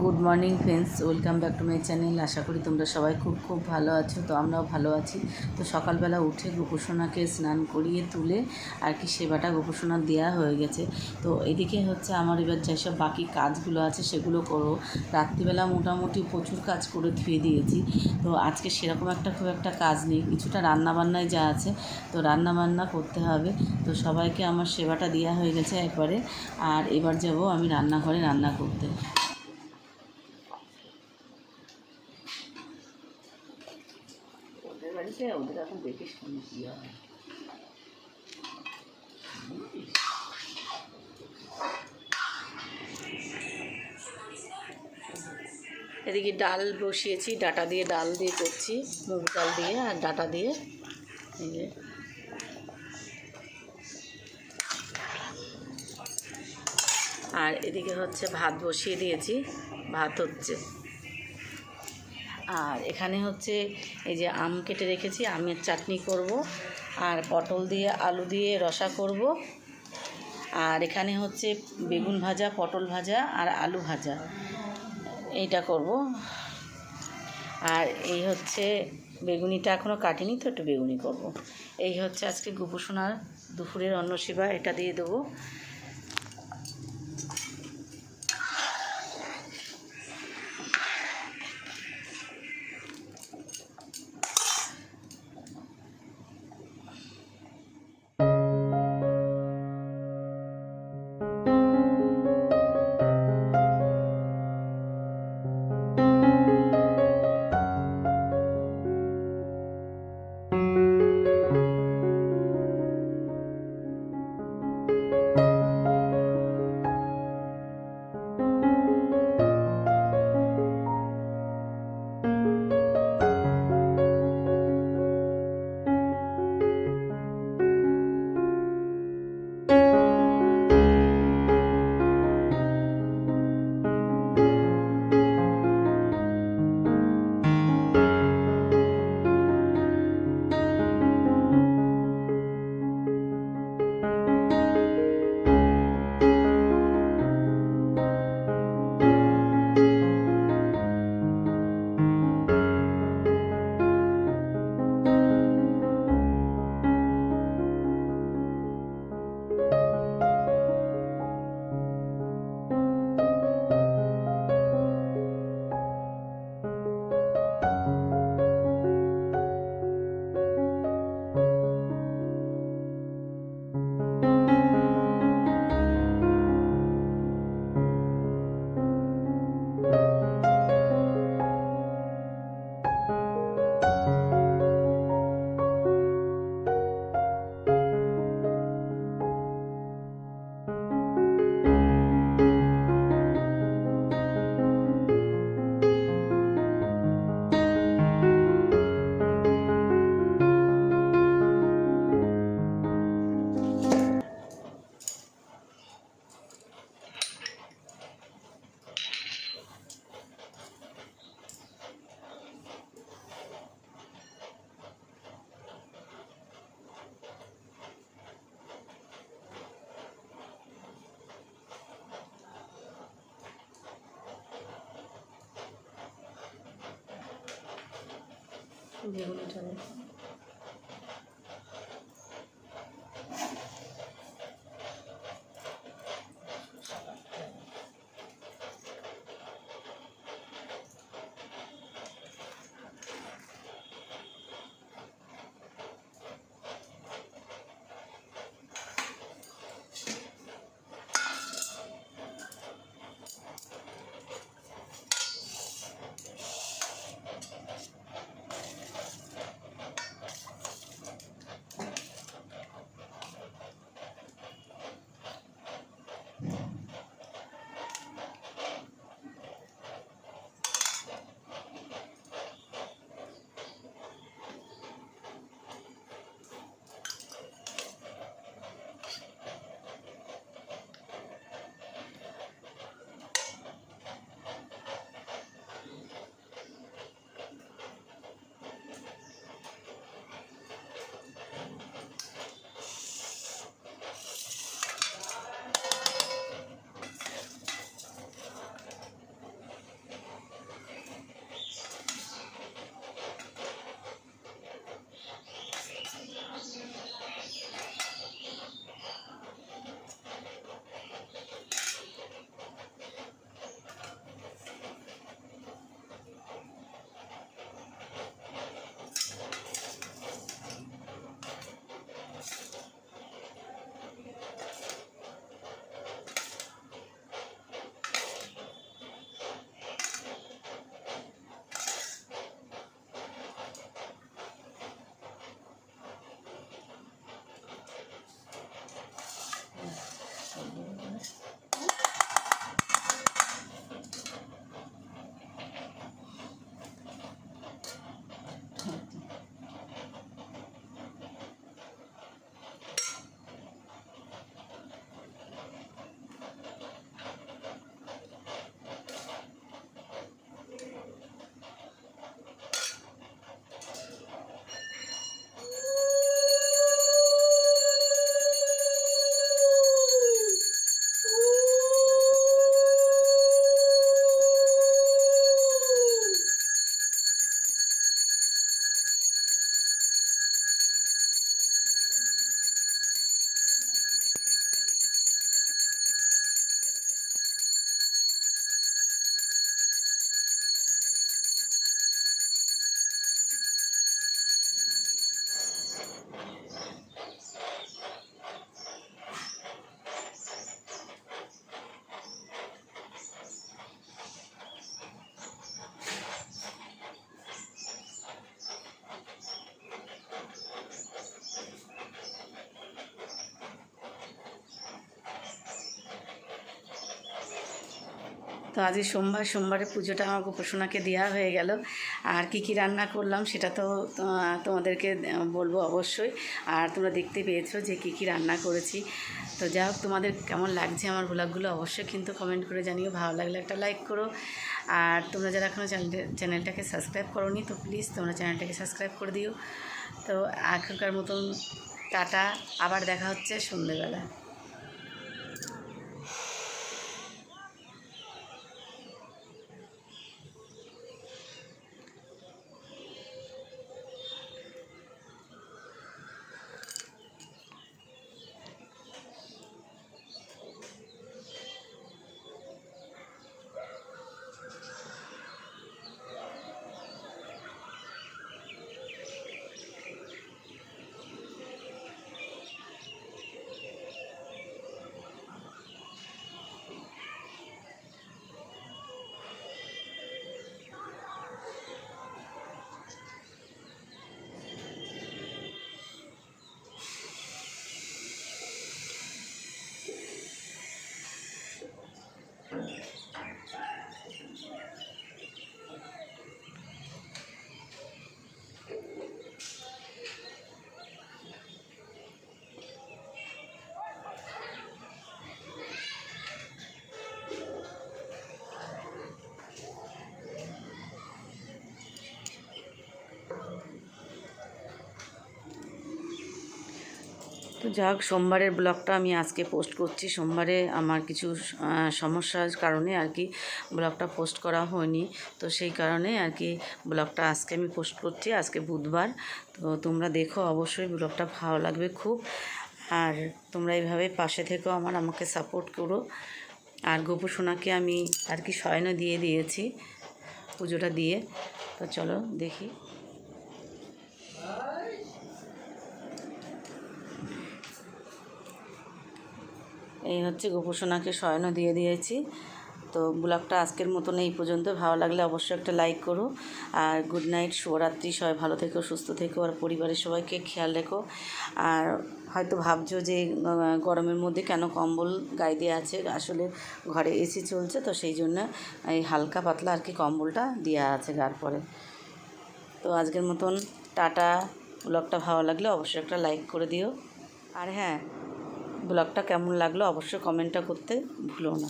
Good morning friends, welcome back to my channel. আশা করি তোমরা সবাই খুব খুব ভালো আছো। তো আমরাও ভালো আছি। তো সকালবেলা উঠে গোপুসোনাকে স্নান করিয়ে তুলে আর কি সেবাটা গোপুসোনার দেওয়া হয়ে গেছে। তো এদিকে হচ্ছে আমার এবার যেসব বাকি কাজগুলো আছে সেগুলো করো। রাত্রিবেলা মোটামুটি প্রচুর কাজ করে ধুয়ে দিয়েছি। তো আজকে সেরকম খুব একটা কাজ নেই, কিছুটা রান্নাবান্নায় যা আছে, তো রান্নাবান্না করতে হবে। তো সবাইকে আমার সেবাটা দেওয়া হয়ে গেছে একবারে। আর এবার যাব আমি রান্নাঘরে রান্না করতে। ওদের বাড়িতে ওদের এখন দেখিস কোনো কী হয়। এদিকে ডাল বসিয়েছি, ডাটা দিয়ে ডাল দিয়ে করছি, মুগ ডাল দিয়ে আর ডাটা দিয়ে। এই যে আর এদিকে হচ্ছে ভাত বসিয়ে দিয়েছি, ভাত হচ্ছে। আর এখানে হচ্ছে এই যে আম কেটে রেখেছি, আমের চাটনি করব, আর পটল দিয়ে আলু দিয়ে রসা করব। আর এখানে হচ্ছে বেগুন ভাজা, পটল ভাজা আর আলু ভাজা, এইটা করব। আর এই হচ্ছে বেগুনিটা এখনও কাটিনি, তো একটু বেগুনি করব। এই হচ্ছে আজকে গোপুসোনার দুপুরের অন্নসেবা, এটা দিয়ে দেবো। বেগুনিটা তো আজ সোমবারে পুজোটা আমার গোপোষণাকে দেওয়া হয়ে গেল। আর কি কি রান্না করলাম সেটা তো তোমাদেরকে বলবো অবশ্যই। আর তোমরা দেখতে পেয়েছো যে কি কি রান্না করেছি। তো যাই হোক, তোমাদের কেমন লাগছে আমার ব্লগগুলো অবশ্যই কিন্তু কমেন্ট করে জানিও। ভালো লাগলে একটা লাইক করো। আর তোমরা যারা এখনও চ্যানেলটাকে সাবস্ক্রাইব করোনি তো প্লিজ তোমরা চ্যানেলটাকে সাবস্ক্রাইব করে দিও। তো এখনকার মতন টাটা, আবার দেখা হচ্ছে সন্ধেবেলা। তো যাই হোক, সোমবারের ব্লগটা আমি আজকে পোস্ট করছি। সোমবারে আমার কিছু সমস্যার কারণে আর কি ব্লগটা পোস্ট করা হয়নি। তো সেই কারণে আর কি ব্লগটা আজকে আমি পোস্ট করছি, আজকে বুধবার। তো তোমরা দেখো, অবশ্যই ব্লগটা ভালো লাগবে খুব। আর তোমরা এইভাবে পাশে থেকেও আমাকে সাপোর্ট করো। আর গোপোষণাকে আমি আর কি শয়নও দিয়ে দিয়েছি পুজোটা দিয়ে। তো চলো দেখি। এই হচ্ছে গোপোষণাকে শয়নও দিয়ে দিয়েছি। তো ব্লগটা আজকের মতন এই পর্যন্ত। ভালো লাগলে অবশ্যই একটা লাইক করো। আর গুড নাইট, শুভরাত্রি। সবাই ভালো থেকো, সুস্থ থেকো, আর পরিবারের সবাইকে খেয়াল রেখো। আর হয়তো ভাবছো যে গরমের মধ্যে কেন কম্বল গায়ে দিয়ে আছে, আসলে ঘরে এসি চলছে তো সেই জন্য এই হালকা পাতলা আর কি কম্বলটা দেওয়া আছে গার পরে। তো আজকের মতন টাটা। ব্লগটা ভালো লাগলে অবশ্যই একটা লাইক করে দিও। আর হ্যাঁ, ব্লগটা কেমন লাগলো অবশ্যই কমেন্টটা করতে ভুলো না।